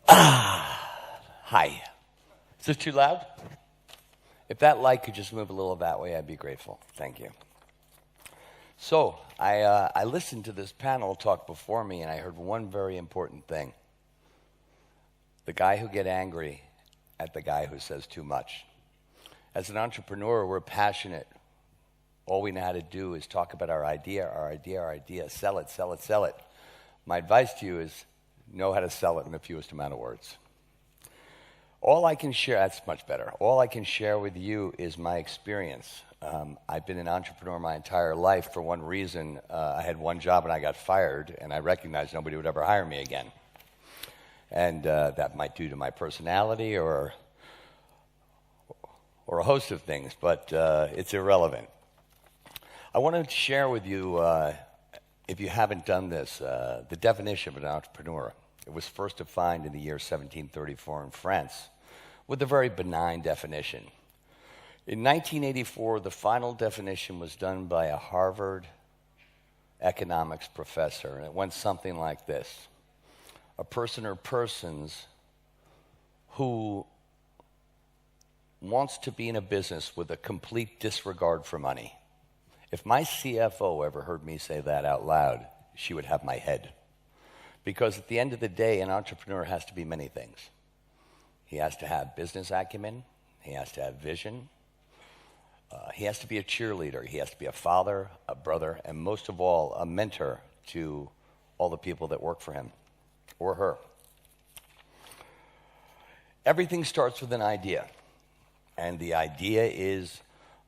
Hi. Is this too loud? If that light could just move a little that way, I'd be grateful. Thank you. So, I listened to this panel talk before me, and I heard one very important thing. The guy who get angry at the guy who says too much. As an entrepreneur, we're passionate. All we know how to do is talk about our idea, sell it, sell it, sell it. My advice to you is know how to sell it in the fewest amount of words. All I can share, that's much better. All I can share with you is my experience. I've been an entrepreneur my entire life for one reason. I had one job and I got fired, and I recognized nobody would ever hire me again. And that might be due to my personality or a host of things, but it's irrelevant. I wanted to share with you, if you haven't done this, the definition of an entrepreneur. It was first defined in the year 1734 in France with a very benign definition. In 1984, the final definition was done by a Harvard economics professor, and it went something like this. A person or persons who wants to be in a business with a complete disregard for money. If my CFO ever heard me say that out loud, she would have my head. Because at the end of the day, an entrepreneur has to be many things. He has to have business acumen. He has to have vision. He has to be a cheerleader. He has to be a father, a brother, and most of all, a mentor to all the people that work for him or her. Everything starts with an idea. And the idea is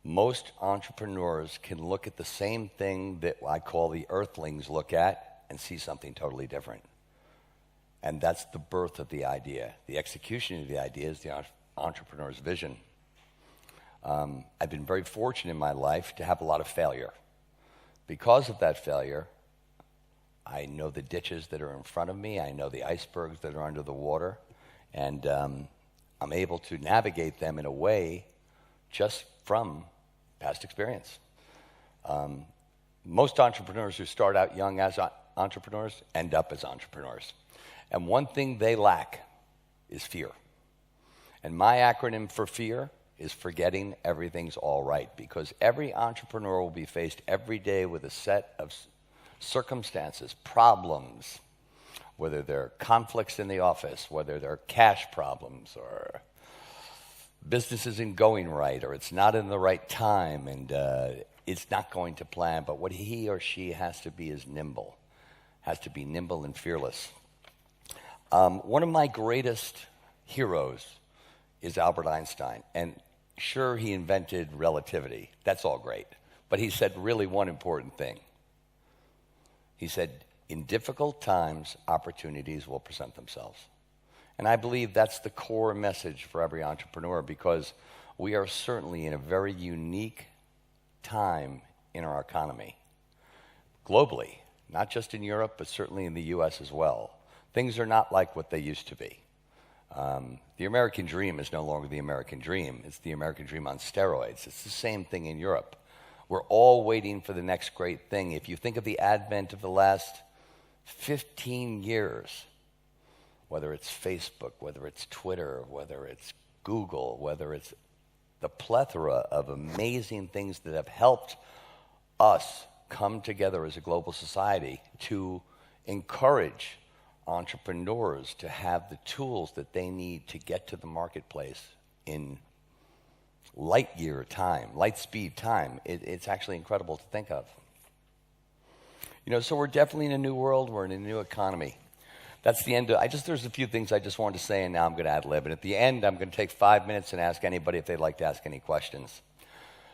most entrepreneurs can look at the same thing that I call the earthlings look at and see something totally different. And that's the birth of the idea. The execution of the idea is the entrepreneur's vision. I've been very fortunate in my life to have a lot of failure. Because of that failure, I know the ditches that are in front of me. I know the icebergs that are under the water. And I'm able to navigate them in a way just from past experience. Most entrepreneurs who start out young as entrepreneurs end up as entrepreneurs. And one thing they lack is fear. And my acronym for fear is forgetting everything's all right, because every entrepreneur will be faced every day with a set of circumstances, problems, whether they're conflicts in the office, whether they're cash problems, or business isn't going right, or it's not in the right time, and it's not going to plan. But what he or she has to be is nimble, and fearless. One of my greatest heroes is Albert Einstein. And sure, he invented relativity. That's all great. But he said really one important thing. He said, in difficult times, opportunities will present themselves. And I believe that's the core message for every entrepreneur, because we are certainly in a very unique time in our economy. Globally, not just in Europe, but certainly in the US as well. Things are not like what they used to be. The American dream is no longer the American dream. It's the American dream on steroids. It's the same thing in Europe. We're all waiting for the next great thing. If you think of the advent of the last 15 years, whether it's Facebook, whether it's Twitter, whether it's Google, whether it's the plethora of amazing things that have helped us come together as a global society to encourage entrepreneurs to have the tools that they need to get to the marketplace in light speed time. It's actually incredible to think of. So we're definitely in a new world. We're in a new economy. That's the end. There's a few things I just wanted to say, and now I'm going to ad-lib. And at the end, I'm going to take 5 minutes and ask anybody if they'd like to ask any questions.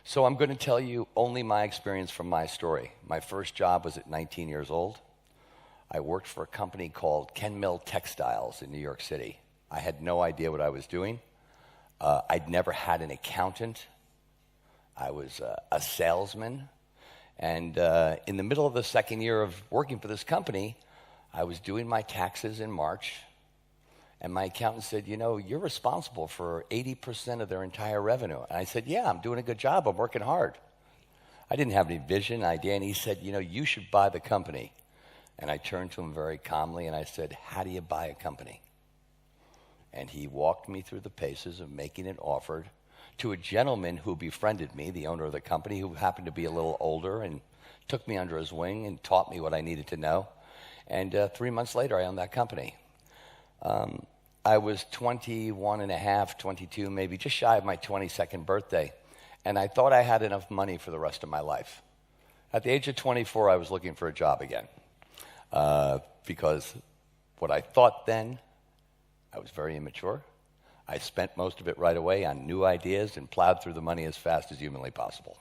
So I'm going to tell you only my experience from my story. My first job was at 19 years old. I worked for a company called Ken Mill Textiles in New York City. I had no idea what I was doing. I'd never had an accountant. I was a salesman. And in the middle of the second year of working for this company, I was doing my taxes in March. And my accountant said, you're responsible for 80% of their entire revenue. And I said, yeah, I'm doing a good job. I'm working hard. I didn't have any vision, idea. And he said, you should buy the company. And I turned to him very calmly and I said, how do you buy a company? and he walked me through the paces of making an offer to a gentleman who befriended me, the owner of the company, who happened to be a little older, and took me under his wing and taught me what I needed to know. And 3 months later, I owned that company. I was 21 and a half, 22, maybe just shy of my 22nd birthday, and I thought I had enough money for the rest of my life. At the age of 24, I was looking for a job again, because what I thought then, I was very immature. I spent most of it right away on new ideas and plowed through the money as fast as humanly possible.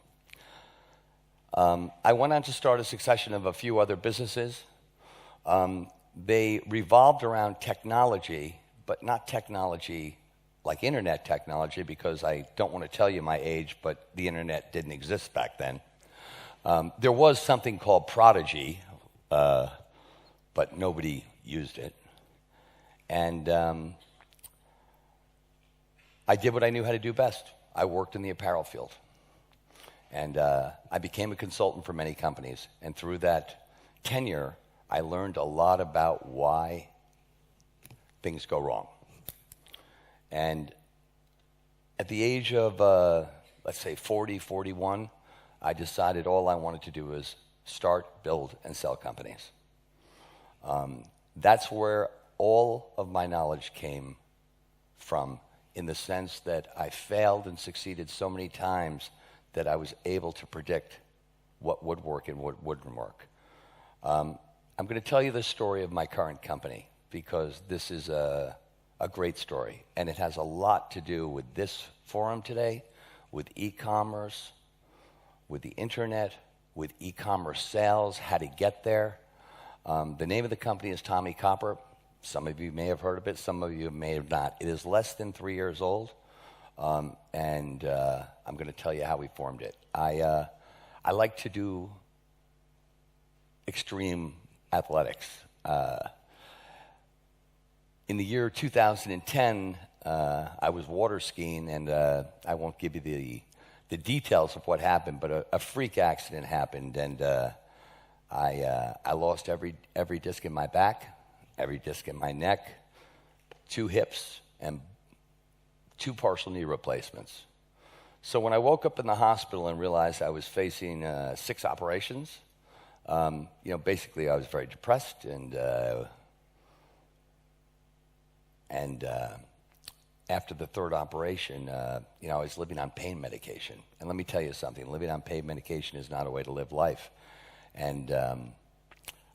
I went on to start a succession of a few other businesses. They revolved around technology, but not technology like internet technology, because I don't want to tell you my age, but the internet didn't exist back then. There was something called Prodigy, but nobody used it. And I did what I knew how to do best. I worked in the apparel field. And I became a consultant for many companies. And through that tenure, I learned a lot about why things go wrong. And at the age of, let's say, 40, 41, I decided all I wanted to do was start, build, and sell companies. That's where all of my knowledge came from, in the sense that I failed and succeeded so many times that I was able to predict what would work and what wouldn't work. I'm going to tell you the story of my current company, because this is a great story, and it has a lot to do with this forum today, with e-commerce, with the internet, with e-commerce sales, how to get there. The name of the company is Tommie Copper. Some of you may have heard of it, some of you may have not. It is less than 3 years old, and I'm going to tell you how we formed it. I like to do extreme athletics. In the year 2010, I was water skiing, and I won't give you the details of what happened, but a freak accident happened, and I lost every disc in my back, every disc in my neck, 2 hips, and 2 partial knee replacements. So when I woke up in the hospital and realized I was facing 6 operations, basically I was very depressed, and after the 3rd operation, I was living on pain medication. And let me tell you something, living on pain medication is not a way to live life. And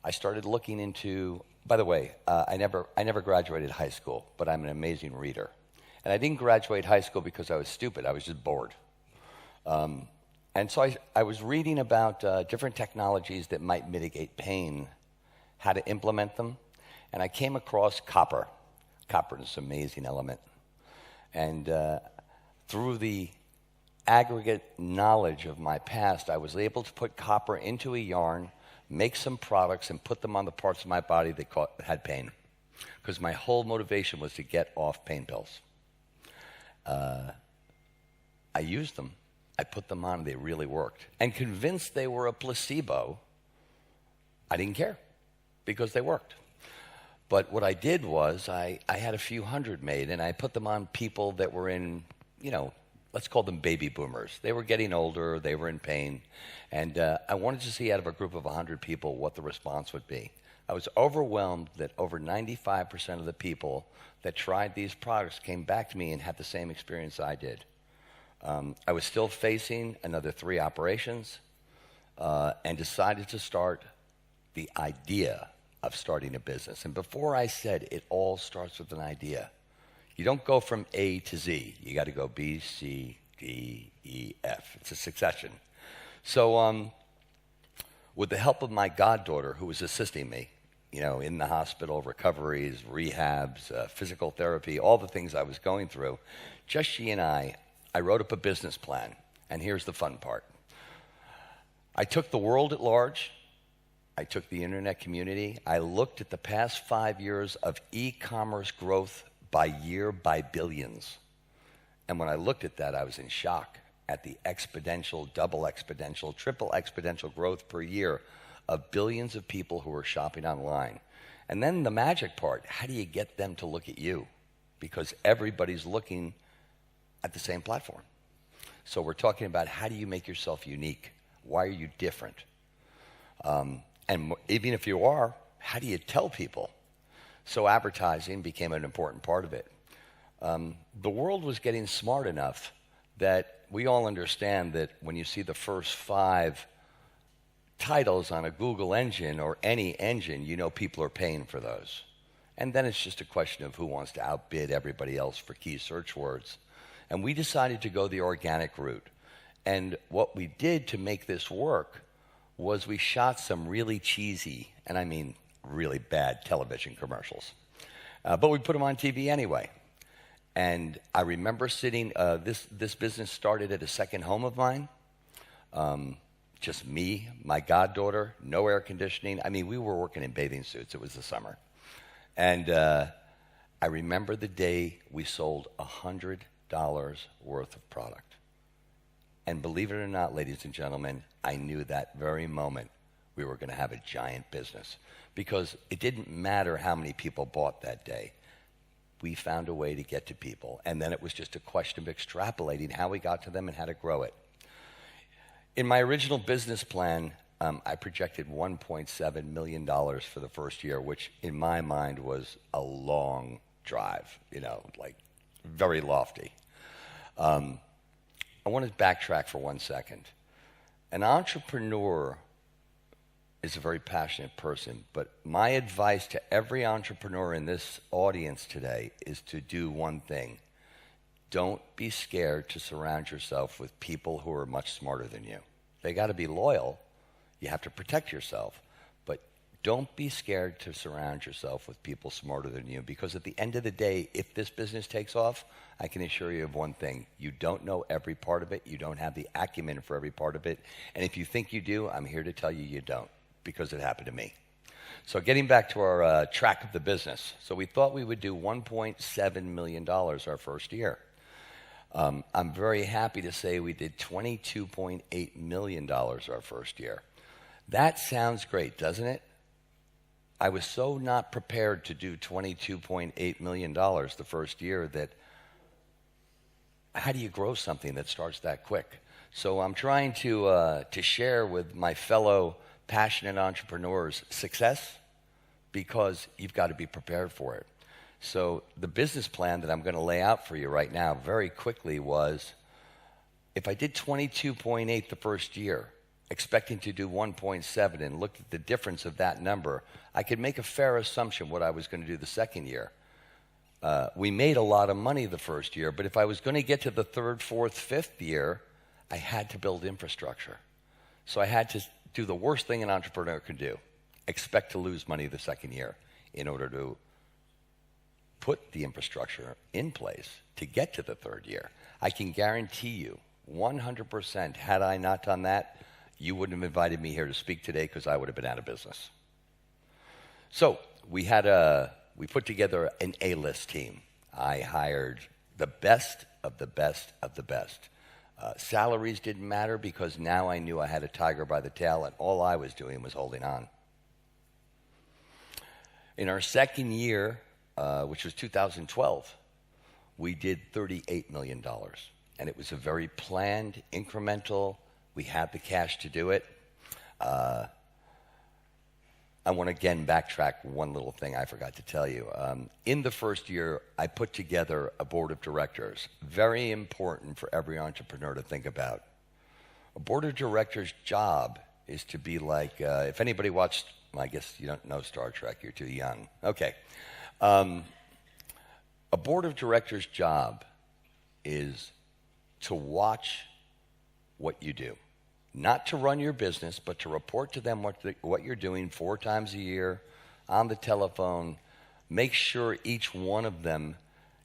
I started looking into, by the way, I never graduated high school, but I'm an amazing reader. And I didn't graduate high school because I was stupid, I was just bored. And so I was reading about different technologies that might mitigate pain, how to implement them, and I came across copper. Copper is an amazing element. And through the aggregate knowledge of my past, I was able to put copper into a yarn, make some products, and put them on the parts of my body that had pain. Because my whole motivation was to get off pain pills. I used them. I put them on, and they really worked. And convinced they were a placebo, I didn't care, because they worked. But what I did was I had a few hundred made, and I put them on people that were in, let's call them baby boomers. They were getting older, they were in pain, and I wanted to see out of a group of 100 people what the response would be. I was overwhelmed that over 95% of the people that tried these products came back to me and had the same experience I did. I was still facing another 3 operations, and decided to start the idea of starting a business. And before I said, it all starts with an idea. You don't go from A to Z. You got to go B, C, D, E, F. It's a succession. So with the help of my goddaughter, who was assisting me, in the hospital, recoveries, rehabs, physical therapy, all the things I was going through, just she and I wrote up a business plan. And here's the fun part. I took the world at large. I took the internet community. I looked at the past 5 years of e-commerce growth by year by billions. And when I looked at that, I was in shock at the exponential, double exponential, triple exponential growth per year of billions of people who are shopping online. And then the magic part, how do you get them to look at you? because everybody's looking at the same platform. So we're talking about how do you make yourself unique? Why are you different? And even if you are, how do you tell people? So advertising became an important part of it. The world was getting smart enough that we all understand that when you see the first 5 titles on a Google engine or any engine, you know people are paying for those. And then it's just a question of who wants to outbid everybody else for key search words. And we decided to go the organic route. And what we did to make this work was we shot some really cheesy, and I mean really bad television commercials. But we put them on TV anyway. And I remember sitting, this business started at a second home of mine. Just me, my goddaughter, no air conditioning. I mean, we were working in bathing suits. It was the summer. And I remember the day we sold $100 worth of product. And believe it or not, ladies and gentlemen, I knew that very moment we were going to have a giant business. Because it didn't matter how many people bought that day. We found a way to get to people. And then it was just a question of extrapolating how we got to them and how to grow it. In my original business plan, I projected $1.7 million for the first year, which in my mind was a long drive, like very lofty. I want to backtrack for 1 second. An entrepreneur is a very passionate person, but my advice to every entrepreneur in this audience today is to do one thing. Don't be scared to surround yourself with people who are much smarter than you. They got to be loyal. You have to protect yourself, but don't be scared to surround yourself with people smarter than you, because at the end of the day, if this business takes off, I can assure you of one thing. You don't know every part of it. You don't have the acumen for every part of it. And if you think you do, I'm here to tell you you don't, because it happened to me. So getting back to our track of the business. So we thought we would do $1.7 million our first year. I'm very happy to say we did $22.8 million our first year. That sounds great, doesn't it? I was so not prepared to do $22.8 million the first year that how do you grow something that starts that quick? So I'm trying to share with my fellow passionate entrepreneurs success, because you've got to be prepared for it. So the business plan that I'm going to lay out for you right now very quickly was, if I did 22.8 the first year, expecting to do 1.7 and looked at the difference of that number, I could make a fair assumption what I was going to do the second year. We made a lot of money the first year, but if I was going to get to the third, fourth, fifth year, I had to build infrastructure. So I had to do the worst thing an entrepreneur can do, expect to lose money the second year in order to put the infrastructure in place to get to the third year. I can guarantee you 100%, had I not done that, you wouldn't have invited me here to speak today, because I would have been out of business. So we put together an A-list team. I hired the best of the best of the best. Salaries didn't matter, because now I knew I had a tiger by the tail, and all I was doing was holding on. In our second year, which was 2012, we did $38 million. And it was a very planned, incremental. We had the cash to do it. I want to again backtrack one little thing I forgot to tell you. In the first year, I put together a board of directors. Very important for every entrepreneur to think about. A board of directors' job is to be like, if anybody watched, I guess you don't know Star Trek, you're too young. Okay. A board of directors' job is to watch what you do. Not to run your business, but to report to them what you're doing 4 times a year on the telephone. Make sure each one of them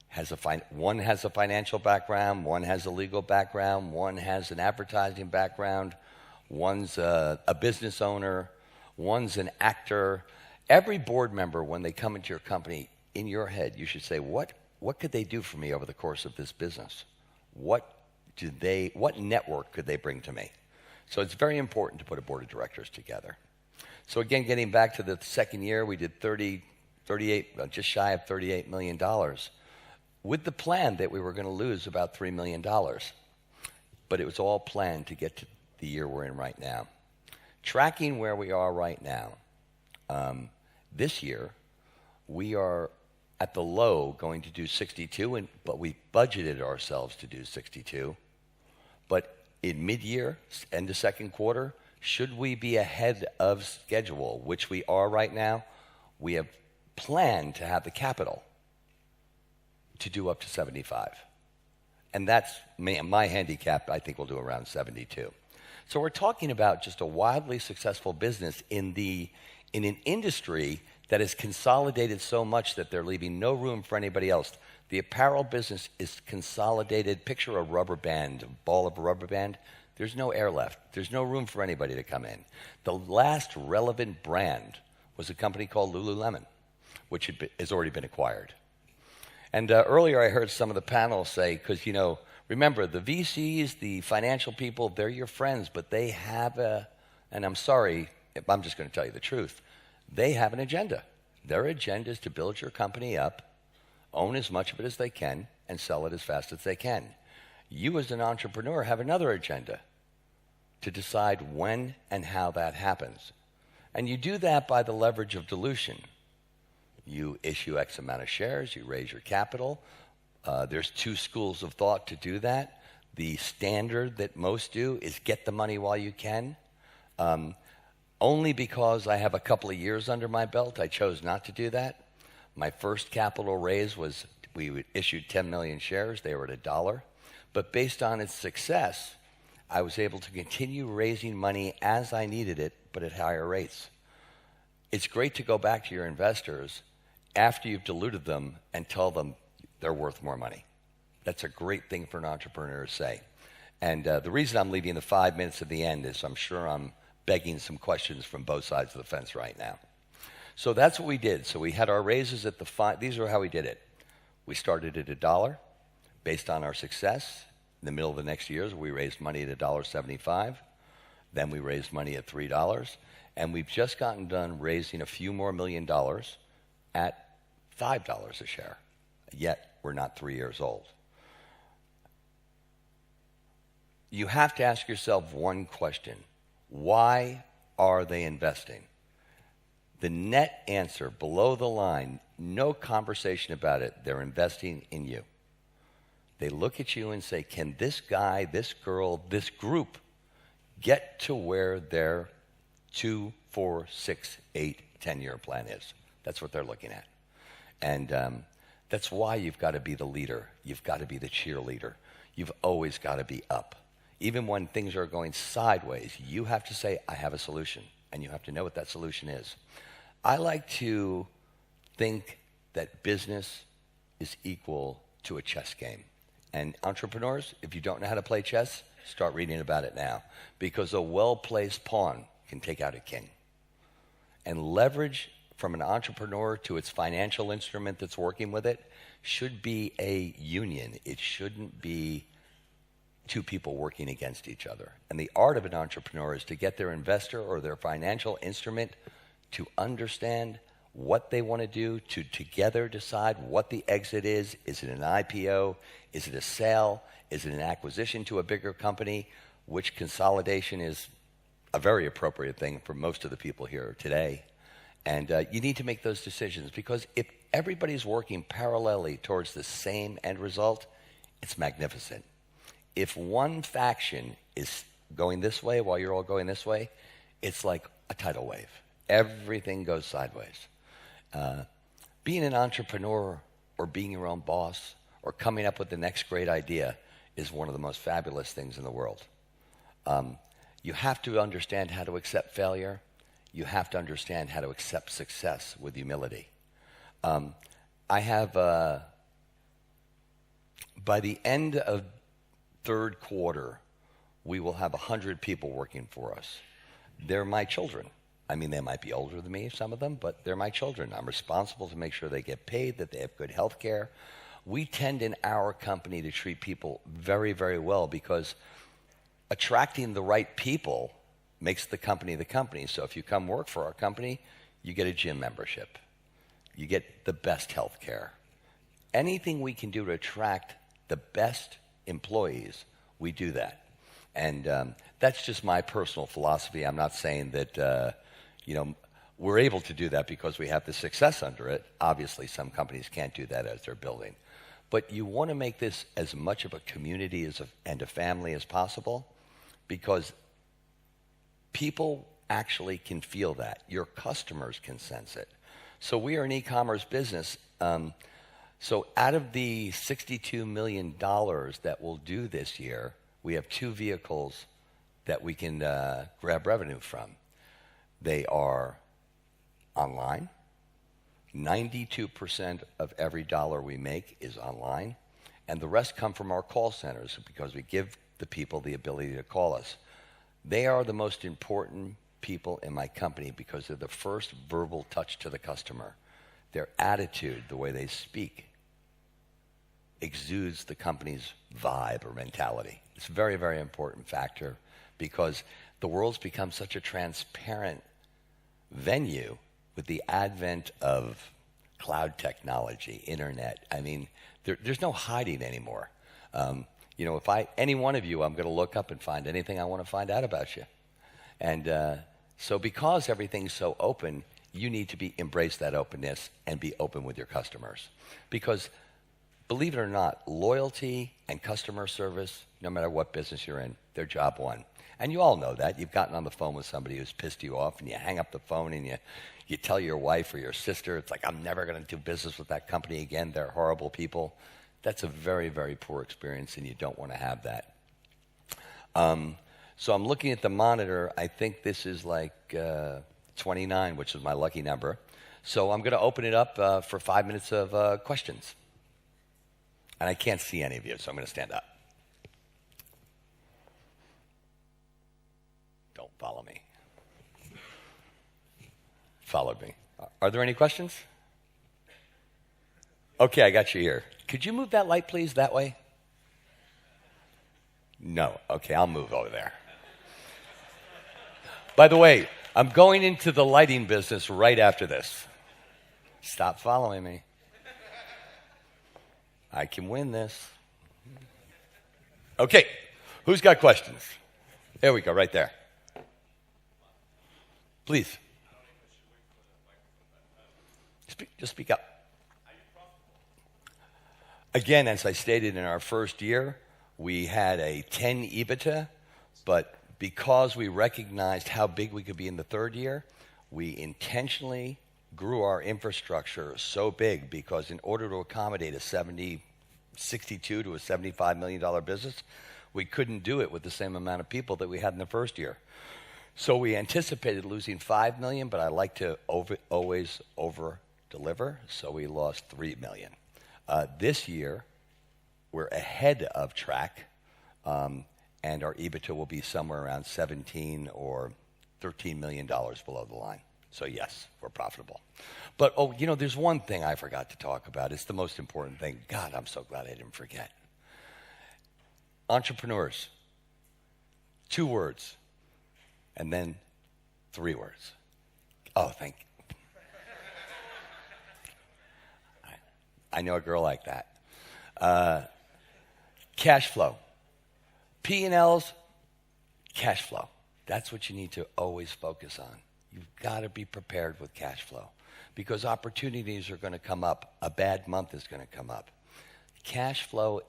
has one has a financial background, one has a legal background, one has an advertising background, one's a business owner, one's an actor. Every board member, when they come into your company, in your head, you should say, what could they do for me over the course of this business? What network could they bring to me? So it's very important to put a board of directors together. So again, getting back to the second year, we did just shy of $38 million. with the plan that we were going to lose about $3 million. But it was all planned to get to the year we're in right now. Tracking where we are right now, this year, we are at the low going to do 62, but we budgeted ourselves to do 62. But in mid-year, end of second quarter, should we be ahead of schedule, which we are right now, we have planned to have the capital to do up to 75. And that's my handicap. I think we'll do around 72. So we're talking about just a wildly successful business in an industry that is consolidated so much that they're leaving no room for anybody else. The apparel business is consolidated. Picture a rubber band, a ball of a rubber band. There's no air left. There's no room for anybody to come in. The last relevant brand was a company called Lululemon, which has already been acquired. And earlier I heard some of the panel say, because, remember, the VCs, the financial people, they're your friends, but they have and I'm sorry, I'm just going to tell you the truth, they have an agenda. Their agenda is to build your company up, own as much of it as they can, and sell it as fast as they can. You as an entrepreneur have another agenda to decide when and how that happens. And you do that by the leverage of dilution. You issue X amount of shares, you raise your capital. There's two schools of thought to do that. The standard that most do is get the money while you can. Only because I have a couple of years under my belt, I chose not to do that. My first capital raise was, we issued 10 million shares. They were at $1. But based on its success, I was able to continue raising money as I needed it, but at higher rates. It's great to go back to your investors after you've diluted them and tell them they're worth more money. That's a great thing for an entrepreneur to say. And the reason I'm leaving the 5 minutes at the end is I'm sure I'm begging some questions from both sides of the fence right now. So that's what we did. So we had our raises at these are how we did it. We started at $1 based on our success. In the middle of the next years, we raised money at $1.75. Then we raised money at $3. And we've just gotten done raising a few more $1 million at $5 a share. Yet we're not 3 years old. You have to ask yourself one question. Why are they investing? The net answer, below the line, no conversation about it, they're investing in you. They look at you and say, can this guy, this girl, this group get to where their 2, 4, 6, 8, 10-year plan is? That's what they're looking at. And that's why you've got to be the leader. You've got to be the cheerleader. You've always got to be up. Even when things are going sideways, you have to say, I have a solution, and you have to know what that solution is. I like to think that business is equal to a chess game. And entrepreneurs, if you don't know how to play chess, start reading about it now, because a well-placed pawn can take out a king. And leverage from an entrepreneur to its financial instrument that's working with it should be a union. It shouldn't be two people working against each other. And the art of an entrepreneur is to get their investor or their financial instrument to understand what they want to do, to together decide what the exit is. Is it an IPO? Is it a sale? Is it an acquisition to a bigger company? Which consolidation is a very appropriate thing for most of the people here today. And you need to make those decisions, because if everybody's working parallelly towards the same end result, it's magnificent. If one faction is going this way while you're all going this way, it's like a tidal wave. Everything goes sideways. Being an entrepreneur or being your own boss or coming up with the next great idea is one of the most fabulous things in the world. You have to understand how to accept failure. You have to understand how to accept success with humility. I have, by the end of third quarter, we will have 100 people working for us. They're my children. I mean, they might be older than me, some of them, but they're my children. I'm responsible to make sure they get paid, that they have good health care. We tend in our company to treat people very, very well, because attracting the right people makes the company the company. So if you come work for our company, you get a gym membership. You get the best health care. anything we can do to attract the best employees, we do that. And that's just my personal philosophy. I'm not saying that, we're able to do that because we have the success under it. Obviously, some companies can't do that as they're building. But you want to make this as much of a community and a family as possible, because people actually can feel that. Your customers can sense it. So we are an e-commerce business. So out of the $62 million that we'll do this year, we have two vehicles that we can grab revenue from. They are online. 92% of every dollar we make is online, and the rest come from our call centers because we give the people the ability to call us. They are the most important people in my company because they're the first verbal touch to the customer. Their attitude, the way they speak, exudes the company's vibe or mentality. It's a very, very important factor because the world's become such a transparent venue with the advent of cloud technology, internet. I mean, there's no hiding anymore. If any one of you, I'm going to look up and find anything I want to find out about you. And so because everything's so open, you need to embrace that openness and be open with your customers. Because believe it or not, loyalty and customer service, no matter what business you're in, they're job one. And you all know that. You've gotten on the phone with somebody who's pissed you off, and you hang up the phone and you tell your wife or your sister, it's like, I'm never going to do business with that company again. They're horrible people. That's a very, very poor experience, and you don't want to have that. So I'm looking at the monitor. I think this is like 29, which is my lucky number. So I'm going to open it up for 5 minutes of questions. And I can't see any of you, so I'm going to stand up. Don't follow me. Followed me. Are there any questions? Okay, I got you here. Could you move that light, please, that way? No. Okay, I'll move over there. By the way, I'm going into the lighting business right after this. Stop following me. I can win this. Okay, who's got questions? There we go, right there. Please. Just speak up. Again, as I stated, in our first year, we had a 10 EBITDA, but because we recognized how big we could be in the third year, we intentionally grew our infrastructure so big, because in order to accommodate a $62 to a $75 million business, we couldn't do it with the same amount of people that we had in the first year. So we anticipated losing $5 million, but I like to always over-deliver, so we lost $3 million. This year, we're ahead of track, and our EBITDA will be somewhere around $17 or $13 million below the line. So yes, we're profitable. But, there's one thing I forgot to talk about. It's the most important thing. God, I'm so glad I didn't forget. Entrepreneurs. 2 words. And then 3 words. Oh, thank you. I know a girl like that. Cash flow. P&Ls, cash flow. That's what you need to always focus on. You've got to be prepared with cash flow, because opportunities are going to come up. A bad month is going to come up. Cash flow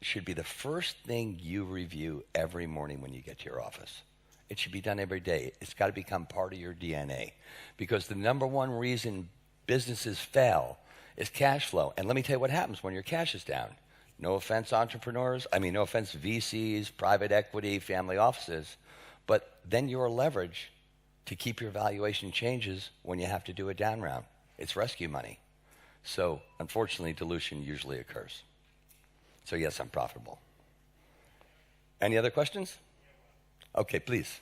should be the first thing you review every morning when you get to your office. It should be done every day. It's got to become part of your DNA, because the number one reason businesses fail is cash flow. And let me tell you what happens when your cash is down. No offense, entrepreneurs. No offense, VCs, private equity, family offices. But then your leverage to keep your valuation changes when you have to do a down round. It's rescue money. So, unfortunately, dilution usually occurs. So, yes, I'm profitable. Any other questions? Okay, please.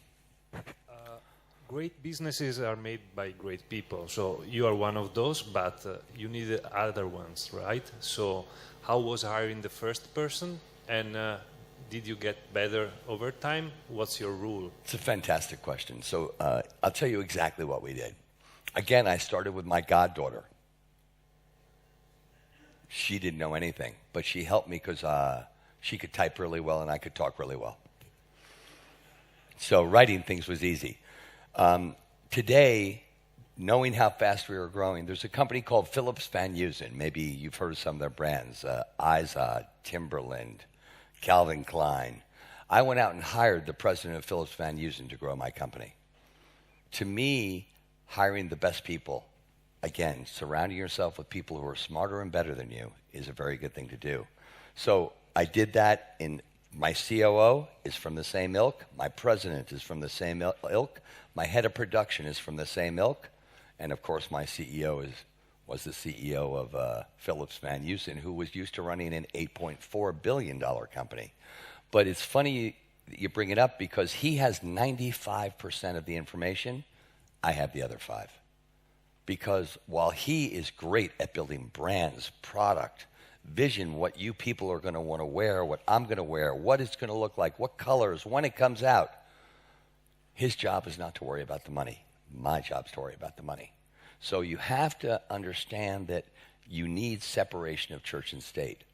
Great businesses are made by great people. So you are one of those, but you need other ones, right? So how was hiring the first person? And did you get better over time? What's your rule? It's a fantastic question. So I'll tell you exactly what we did. Again, I started with my goddaughter. she didn't know anything, but she helped me because she could type really well and I could talk really well. So writing things was easy. Today, knowing how fast we were growing, there's a company called Philips Van Heusen. Maybe you've heard of some of their brands, Izod, Timberland, Calvin Klein. I went out and hired the president of Philips Van Heusen to grow my company. To me, hiring the best people, again, surrounding yourself with people who are smarter and better than you is a very good thing to do. So I did that. In my COO is from the same ilk. My president is from the same ilk. My head of production is from the same ilk. And of course, my CEO was the CEO of Philips Van Heusen, who was used to running an $8.4 billion company. But it's funny you bring it up because he has 95% of the information. I have the other 5. Because while he is great at building brands, product, vision, what you people are going to want to wear, what I'm going to wear, what it's going to look like, what colors, when it comes out, his job is not to worry about the money. My job's to worry about the money. So you have to understand that you need separation of church and state.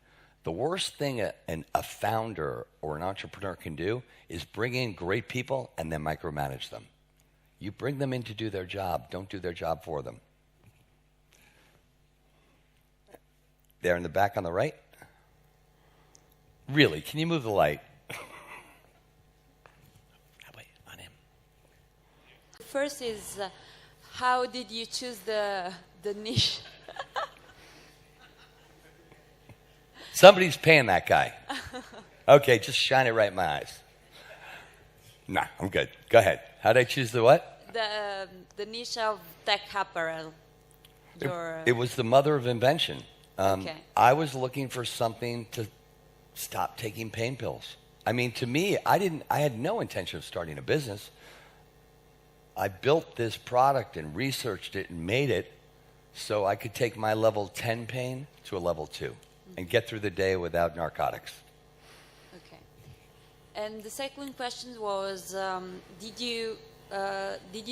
The worst thing a founder or an entrepreneur can do is bring in great people and then micromanage them. You bring them in to do their job. Don't do their job for them. There in the back on the right. Really, can you move the light? Wait, on him. First is, how did you choose the niche? Somebody's paying that guy. Okay, just shine it right in my eyes. Nah, I'm good. Go ahead. How did I choose the what? The niche of tech apparel. It was the mother of invention. Okay. I was looking for something to stop taking pain pills. I mean, to me, I had no intention of starting a business. I built this product and researched it and made it so I could take my level 10 pain to a level 2 and get through the day without narcotics. Okay. And the second question was, did you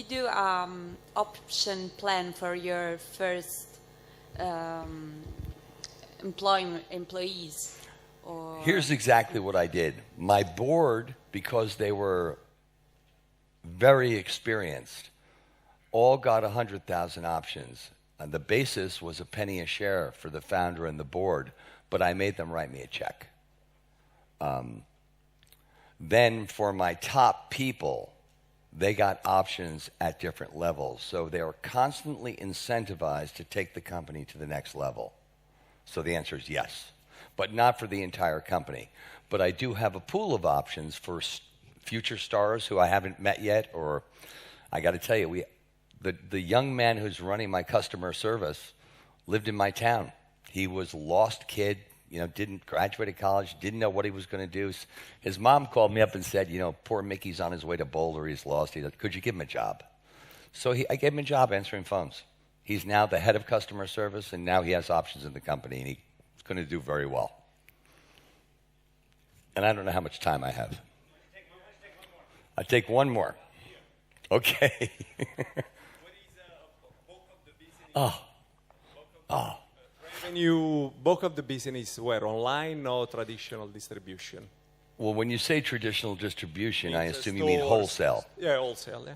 do option plan for your first employees? Or Here's exactly what I did. My board, because they were very experienced, all got 100,000 options. And the basis was a penny a share for the founder and the board, but I made them write me a check. Then for my top people, they got options at different levels. So they were constantly incentivized to take the company to the next level. So the answer is yes, but not for the entire company. But I do have a pool of options for future stars who I haven't met yet, or I got to tell you, the young man who's running my customer service lived in my town. He was a lost kid, didn't graduate college, didn't know what he was going to do. His mom called me up and said, poor Mickey's on his way to Boulder, he's lost. Could you give him a job? So I gave him a job answering phones. He's now the head of customer service, and now he has options in the company, and he's going to do very well. And I don't know how much time I have. I'll take one more. Okay. Revenue, bulk of the business were online or traditional distribution? Well, when you say traditional distribution, I It's assume you mean stores. wholesale. Yeah, wholesale, yeah.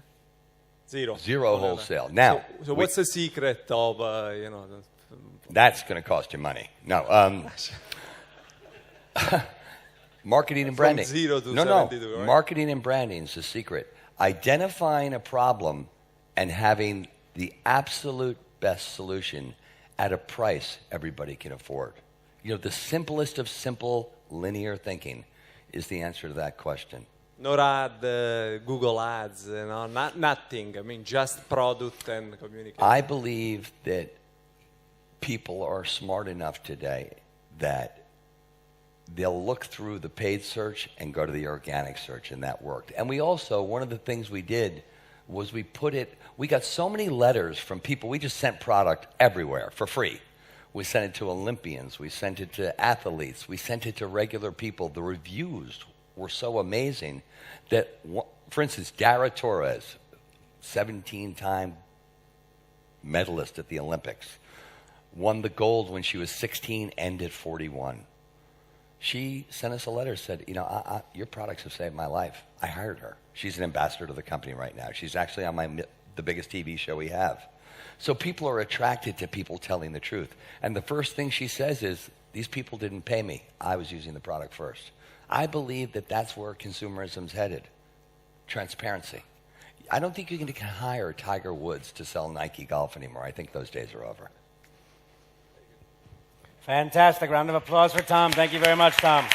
Zero. Zero wholesale. Now, So what's the secret of, that's going to cost you money. No. Marketing and branding. 0 to no, 72, right? Marketing and branding is the secret. Identifying a problem and having the absolute best solution at a price everybody can afford. The simplest of simple linear thinking is the answer to that question. not ad, Google ads, nothing. I mean, just product and communication. I believe that people are smart enough today that they'll look through the paid search and go to the organic search, and that worked. And we also, one of the things we did was we got so many letters from people. We just sent product everywhere for free. We sent it to Olympians. We sent it to athletes. We sent it to regular people. The reviews were so amazing that, for instance, Dara Torres, 17-time medalist at the Olympics, won the gold when she was 16, ended 41. She sent us a letter, said, you know, your products have saved my life. I hired her. She's an ambassador to the company right now. She's actually on the biggest TV show we have. So people are attracted to people telling the truth. And the first thing she says is, these people didn't pay me. I was using the product first. I believe that that's where consumerism's headed. Transparency. I don't think you can hire Tiger Woods to sell Nike golf anymore. I think those days are over. Fantastic. Round of applause for Tom. Thank you very much, Tom.